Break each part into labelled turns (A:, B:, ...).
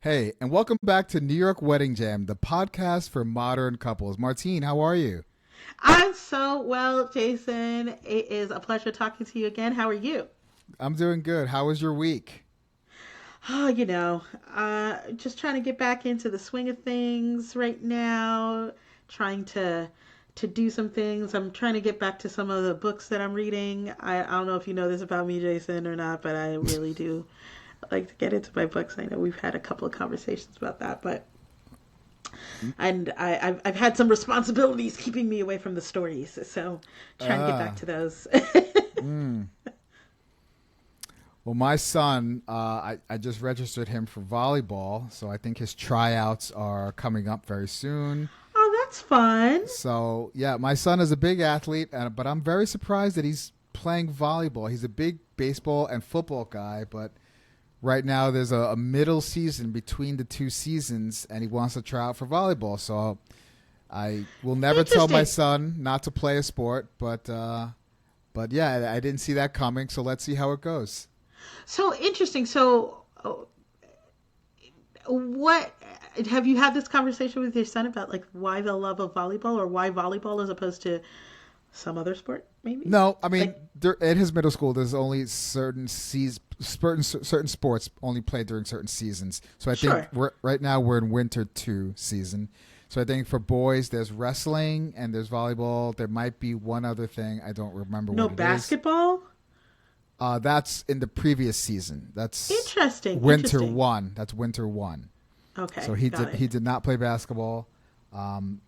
A: Hey, and welcome back to New York Wedding Jam, the podcast for modern couples. Martine, how are you?
B: I'm so well, Jason. It is a pleasure talking to you again. How are you?
A: I'm doing good. How was your week?
B: Oh, just trying to get back into the swing of things right now. Trying to do some things. I'm trying to get back to some of the books that I'm reading. I don't know if you know this about me, Jason, or not, but I really do like to get into my books. I know we've had a couple of conversations about that, but I've had some responsibilities keeping me away from the stories, so trying to get back
A: Ah,
B: to those.
A: mm. Well, my son, I just registered him for volleyball, so I think his tryouts are coming up very soon.
B: Oh, that's fun.
A: So, yeah, my son is a big athlete, but I'm very surprised that he's playing volleyball. He's a big baseball and football guy, but right now there's a middle season between the two seasons, and he wants to try out for volleyball. So I will never tell my
B: Interesting.
A: son not to play a sport, but yeah, I didn't see that coming. So let's see how it goes.
B: So interesting. So, what have you had this conversation with your son about, like why the love of volleyball, or why volleyball as opposed to some other sport, maybe?
A: No, I mean
B: Like,
A: at his middle school, there's only certain sports only played during certain seasons. So I think
B: sure,
A: right now we're in winter two season. So I think for boys, there's wrestling and there's volleyball. There might be one other thing. I don't remember
B: no
A: what it is.
B: basketball.
A: That's in the previous season. That's
B: Interesting.
A: winter
B: Interesting.
A: one. That's winter one. So
B: Okay,
A: he
B: got
A: did
B: it.
A: he did not play basketball. Um,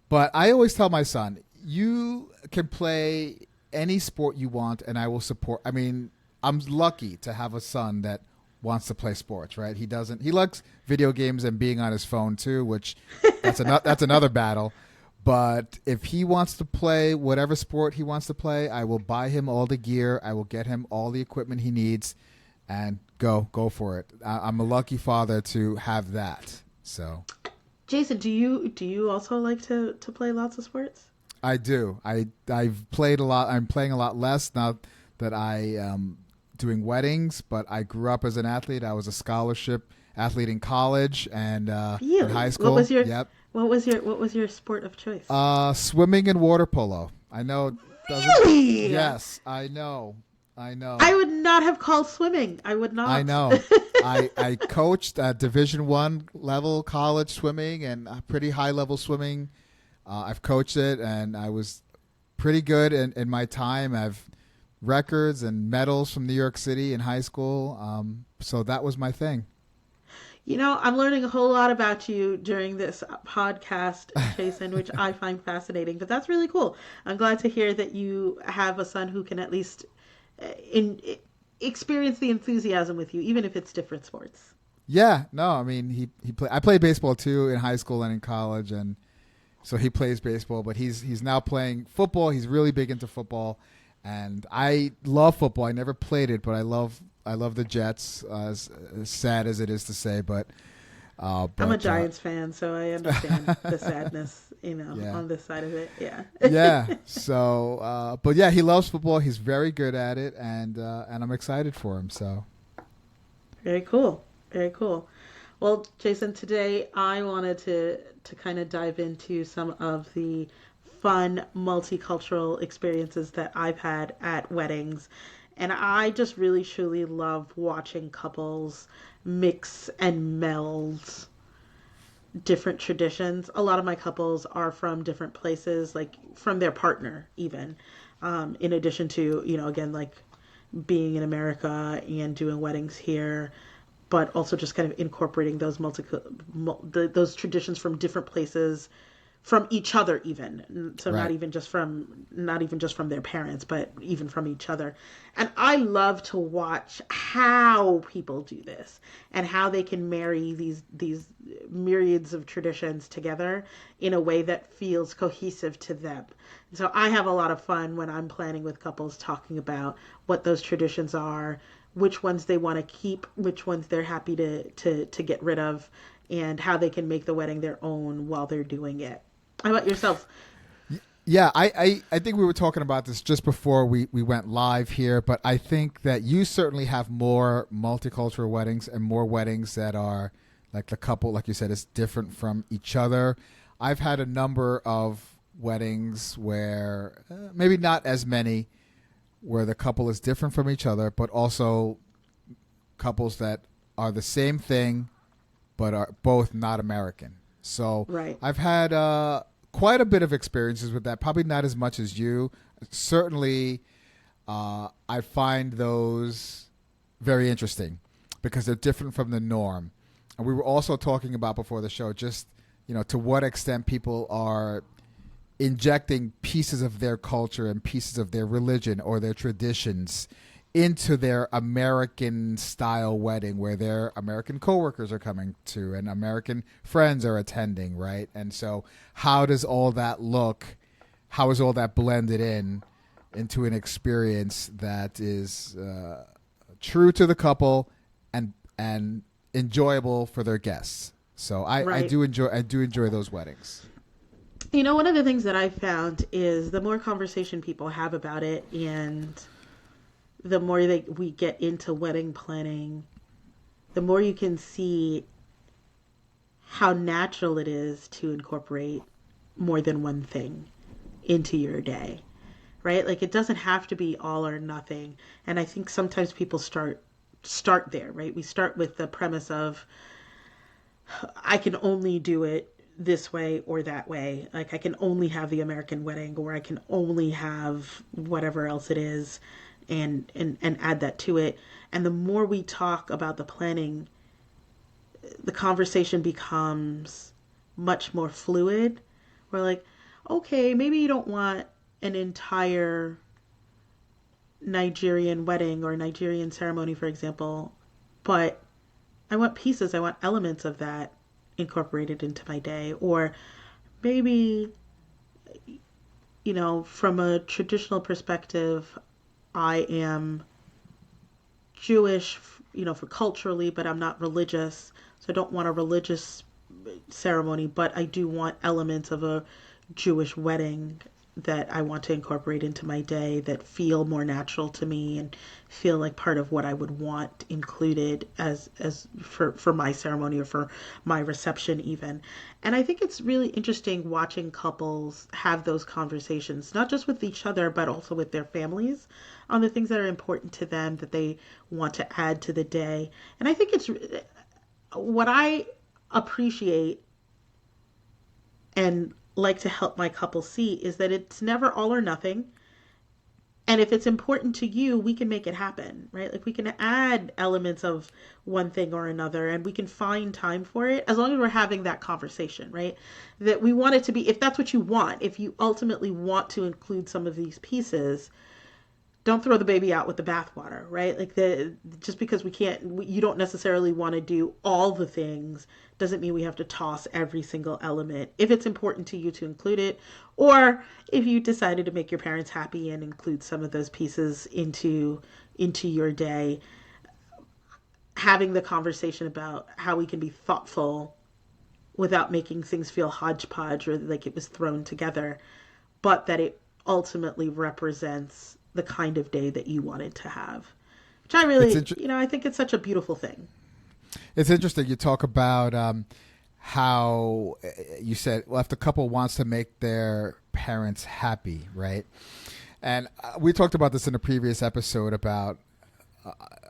A: but I always tell my son, you can play any sport you want, and I will support. I mean, I'm lucky to have a son that wants to play sports. Right? He doesn't. He likes video games and being on his phone too, which that's another battle. But if he wants to play whatever sport he wants to play, I will buy him all the gear. I will get him all the equipment he needs, and go for it. I'm a lucky father to have that. So
B: Jason, do you also like to play lots of sports?
A: I do. I've played a lot. I'm playing a lot less now that I am doing weddings. But I grew up as an athlete. I was a scholarship athlete in college and in high
B: Really? What
A: school.
B: was your
A: Yep.
B: what was your sport of choice?
A: Swimming and water polo. I know it doesn't.
B: Really?
A: Yes, I know. I
B: I
A: know.
B: would not have called swimming. I would
A: I
B: not.
A: know. I coached Division One level college swimming and pretty high level swimming. I've coached it, and I was pretty good in my time. I've records and medals from New York City in high school. So that was my thing.
B: I'm learning a whole lot about you during this podcast, Jason, which I find fascinating. But that's really cool. I'm glad to hear that you have a son who can at least experience the enthusiasm with you, even if it's different sports.
A: Yeah, no, I mean he play. I played baseball too in high school and in college, and so he plays baseball. But he's now playing football. He's really big into football, and I love football. I never played it, but I love the Jets. As sad as it is to say, but uh,
B: I'm a
A: but uh,
B: Giants fan, so I understand the sadness,
A: yeah.
B: on this side of it. Yeah.
A: Yeah. So, but yeah, he loves football. He's very good at it, and I'm excited for him. So,
B: Very cool. Very cool. Well, Jason, today I wanted to kind of dive into some of the fun multicultural experiences that I've had at weddings. And I just really truly love watching couples mix and meld different traditions. A lot of my couples are from different places, like from their partner, even. In addition to, again, like being in America and doing weddings here, but also just kind of incorporating those traditions from different places, from each other, even. So
A: right.
B: not even just from their parents, but even from each other. And I love to watch how people do this and how they can marry these myriads of traditions together in a way that feels cohesive to them. So I have a lot of fun when I'm planning with couples, talking about what those traditions are, which ones they want to keep, which ones they're happy to get rid of, and how they can make the wedding their own while they're doing it. How about yourself?
A: Yeah, I think we were talking about this just before we went live here, but I think that you certainly have more multicultural weddings and more weddings that are Like the couple, like you said, is different from each other. I've had a number of weddings where maybe not as many where the couple is different from each other, but also couples that are the same thing but are both not American. So
B: Right.
A: I've had quite a bit of experiences with that. Probably not as much as you. Certainly, I find those very interesting because they're different from the norm. And we were also talking about before the show just to what extent people are injecting pieces of their culture and pieces of their religion or their traditions into their American style wedding where their American coworkers are coming to and American friends are attending, right? And so how does all that look? How is all that blended into an experience that is true to the couple and enjoyable for their guests? So I
B: Right.
A: do enjoy those weddings.
B: One of the things that I found is the more conversation people have about it, and the more that we get into wedding planning, the more you can see how natural it is to incorporate more than one thing into your day, right? Like it doesn't have to be all or nothing. And I think sometimes people start there, right? We start with the premise of I can only do it this way or that way. Like I can only have the American wedding or I can only have whatever else it is and add that to it. And the more we talk about the planning, the conversation becomes much more fluid. We're like, okay, maybe you don't want an entire Nigerian wedding or Nigerian ceremony, for example, but I want pieces, I want elements of that incorporated into my day. Or maybe, from a traditional perspective, I am Jewish, for culturally, but I'm not religious. So I don't want a religious ceremony, but I do want elements of a Jewish wedding that I want to incorporate into my day that feel more natural to me and feel like part of what I would want included as for my ceremony or for my reception even. And I think it's really interesting watching couples have those conversations, not just with each other, but also with their families on the things that are important to them that they want to add to the day. And I think it's what I appreciate and like to help my couple see is that it's never all or nothing. And if it's important to you, we can make it happen, right? Like we can add elements of one thing or another and we can find time for it as long as we're having that conversation, right? That we want it to be, if that's what you want, if you ultimately want to include some of these pieces, don't throw the baby out with the bathwater, right? Like just because you don't necessarily want to do all the things doesn't mean we have to toss every single element if it's important to you to include it, or if you decided to make your parents happy and include some of those pieces into your day. Having the conversation about how we can be thoughtful without making things feel hodgepodge or like it was thrown together, but that it ultimately represents the kind of day that you wanted to have. Which I
A: It's
B: really,
A: inter-
B: I think it's such a beautiful thing.
A: it's interesting. You talk about how you said, well, if the couple wants to make their parents happy, right? And we talked about this in a previous episode about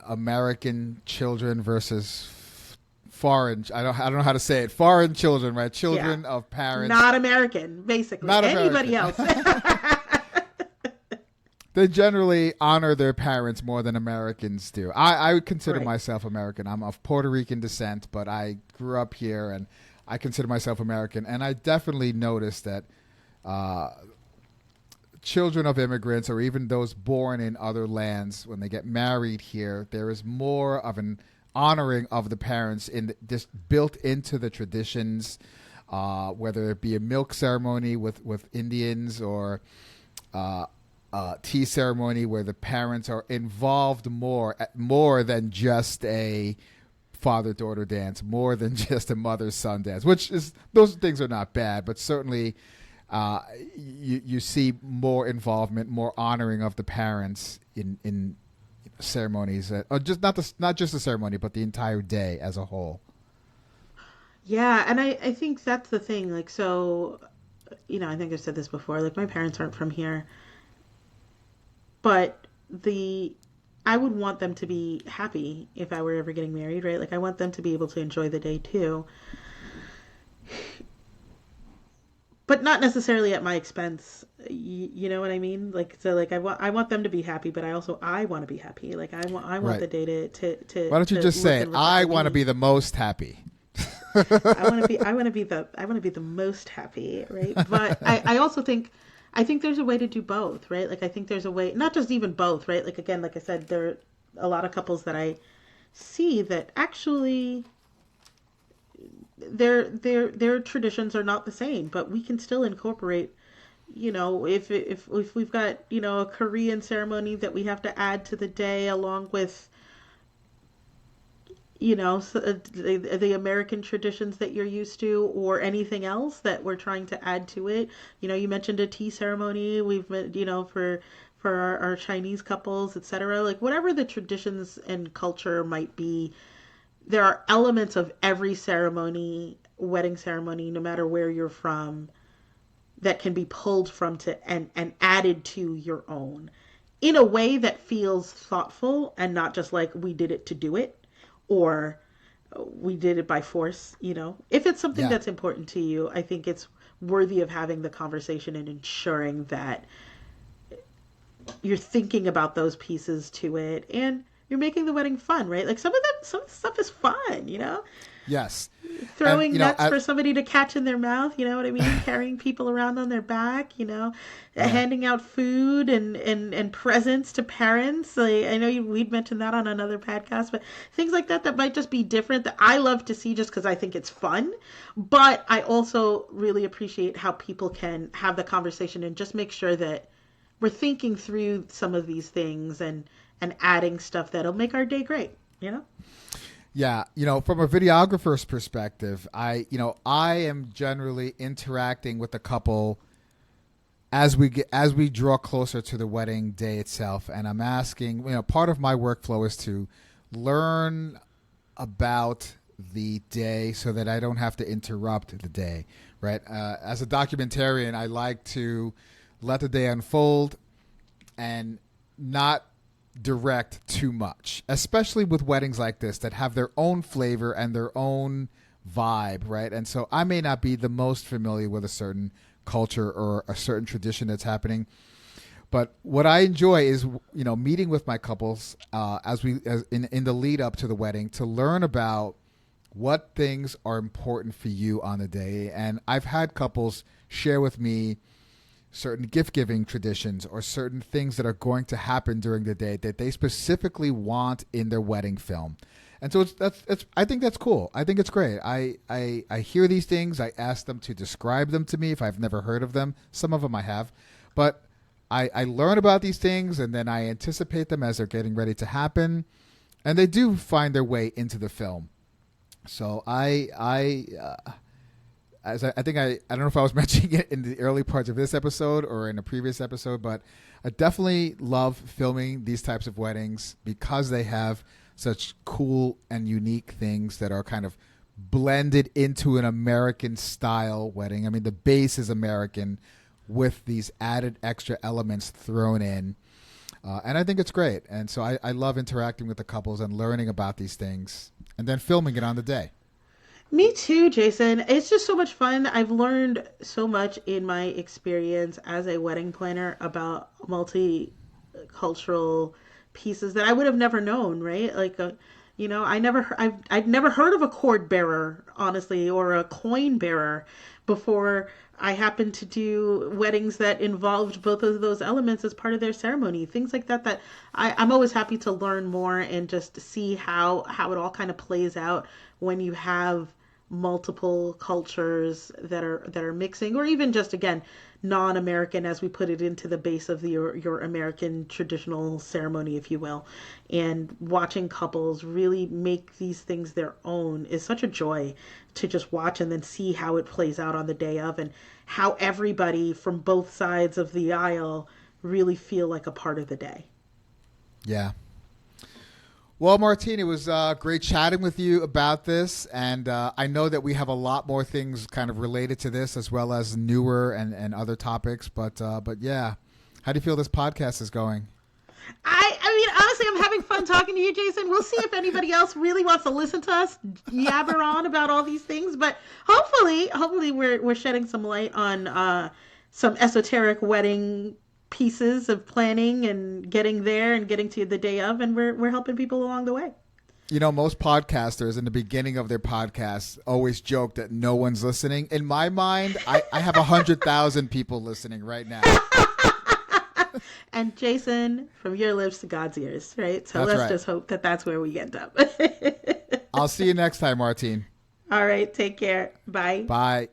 A: American children versus foreign. I don't know how to say it. Foreign children, right?
B: Yeah.
A: Children of parents
B: Not American, basically.
A: not
B: Anybody
A: American.
B: else.
A: They generally honor their parents more than Americans do. I would consider
B: Right.
A: myself American. I'm of Puerto Rican descent, but I grew up here and I consider myself American. And I definitely noticed that uh, children of immigrants or even those born in other lands, when they get married here, there is more of an honoring of the parents just built into the traditions, whether it be a milk ceremony with Indians or tea ceremony where the parents are involved more than just a father daughter dance, more than just a mother son dance. Which is those things are not bad, but certainly you see more involvement, more honoring of the parents in ceremonies, or just not just the ceremony, but the entire day as a whole.
B: Yeah, and I think that's the thing. Like, so, I think I've said this before. Like, my parents aren't from here, but the I would want them to be happy if I were ever getting married, right? Like, I want them to be able to enjoy the day too, but not necessarily at my expense. You know what I mean? Like, so, like, I want them to be happy, but I want to be happy. Like, I want
A: Right.
B: the day
A: Why don't you
B: to
A: just
B: look
A: say,
B: and
A: I
B: resemble
A: want to
B: me.
A: be the most happy?
B: I want to be the most happy, right? But I also think I think there's a way to do both, right? Like, I think there's a way, not just even both, right? Like, again, like I said, there are a lot of couples that I see that actually their traditions are not the same, but we can still incorporate, if we've got, a Korean ceremony that we have to add to the day along with, the American traditions that you're used to, or anything else that we're trying to add to it. You mentioned a tea ceremony. We've met, for our Chinese couples, etc. Like, whatever the traditions and culture might be, there are elements of every ceremony, wedding ceremony, no matter where you're from, that can be pulled from to and added to your own in a way that feels thoughtful and not just like we did it to do it, or we did it by force. If it's something
A: Yeah.
B: that's important to you, I think it's worthy of having the conversation and ensuring that you're thinking about those pieces to it, and you're making the wedding fun, right? Like, some of the stuff is fun.
A: Yes. And,
B: Throwing
A: you know,
B: nuts for somebody to catch in their mouth, you know what I mean? Carrying people around on their back,
A: yeah.
B: handing out food and presents to parents. Like, I know we'd mentioned that on another podcast, but things like that might just be different, that I love to see just because I think it's fun. But I also really appreciate how people can have the conversation and just make sure that we're thinking through some of these things and adding stuff that'll make our day great.
A: Yeah, from a videographer's perspective, I am generally interacting with the couple as we draw closer to the wedding day itself, and I'm asking, part of my workflow is to learn about the day so that I don't have to interrupt the day, right? As a documentarian, I like to let the day unfold and not direct too much, especially with weddings like this that have their own flavor and their own vibe, right? And so I may not be the most familiar with a certain culture or a certain tradition that's happening. But what I enjoy is, meeting with my couples as in the lead up to the wedding to learn about what things are important for you on the day. And I've had couples share with me certain gift giving traditions or certain things that are going to happen during the day that they specifically want in their wedding film. And so that's I think that's cool. I think it's great. I hear these things. I ask them to describe them to me if I've never heard of them. Some of them I have, but I learn about these things and then I anticipate them as they're getting ready to happen, and they do find their way into the film. So as I think I don't know if I was mentioning it in the early parts of this episode or in a previous episode, but I definitely love filming these types of weddings because they have such cool and unique things that are kind of blended into an American style wedding. I mean, the base is American with these added extra elements thrown in. And I think it's great. And so I love interacting with the couples and learning about these things and then filming it on the day.
B: Me too, Jason. It's just so much fun. I've learned so much in my experience as a wedding planner about multicultural pieces that I would have never known, right? Like, I'd never heard of a cord bearer, honestly, or a coin bearer before I happened to do weddings that involved both of those elements as part of their ceremony. Things like that I'm always happy to learn more and just see how it all kind of plays out when you have multiple cultures that are mixing, or even just, again, non-American, as we put it into the base of your American traditional ceremony, if you will. And watching couples really make these things their own is such a joy to just watch and then see how it plays out on the day of, and how everybody from both sides of the aisle really feel like a part of the day.
A: Yeah. Well, Martine, it was great chatting with you about this, and I know that we have a lot more things kind of related to this, as well as newer and other topics. But yeah, how do you feel this podcast is going?
B: I mean, honestly, I'm having fun talking to you, Jason. We'll see if anybody else really wants to listen to us yabber on about all these things. But hopefully, we're shedding some light on some esoteric wedding pieces of planning and getting there and getting to the day of, and we're helping people along the way.
A: You know, most podcasters in the beginning of their podcasts always joke that no one's listening. In my mind, I have 100,000 people listening right now.
B: And Jason, from your lips to God's ears, right? So
A: That's
B: let's
A: right.
B: just hope that that's where we end up.
A: I'll see you next time, Martine.
B: All right, take care. Bye.
A: Bye.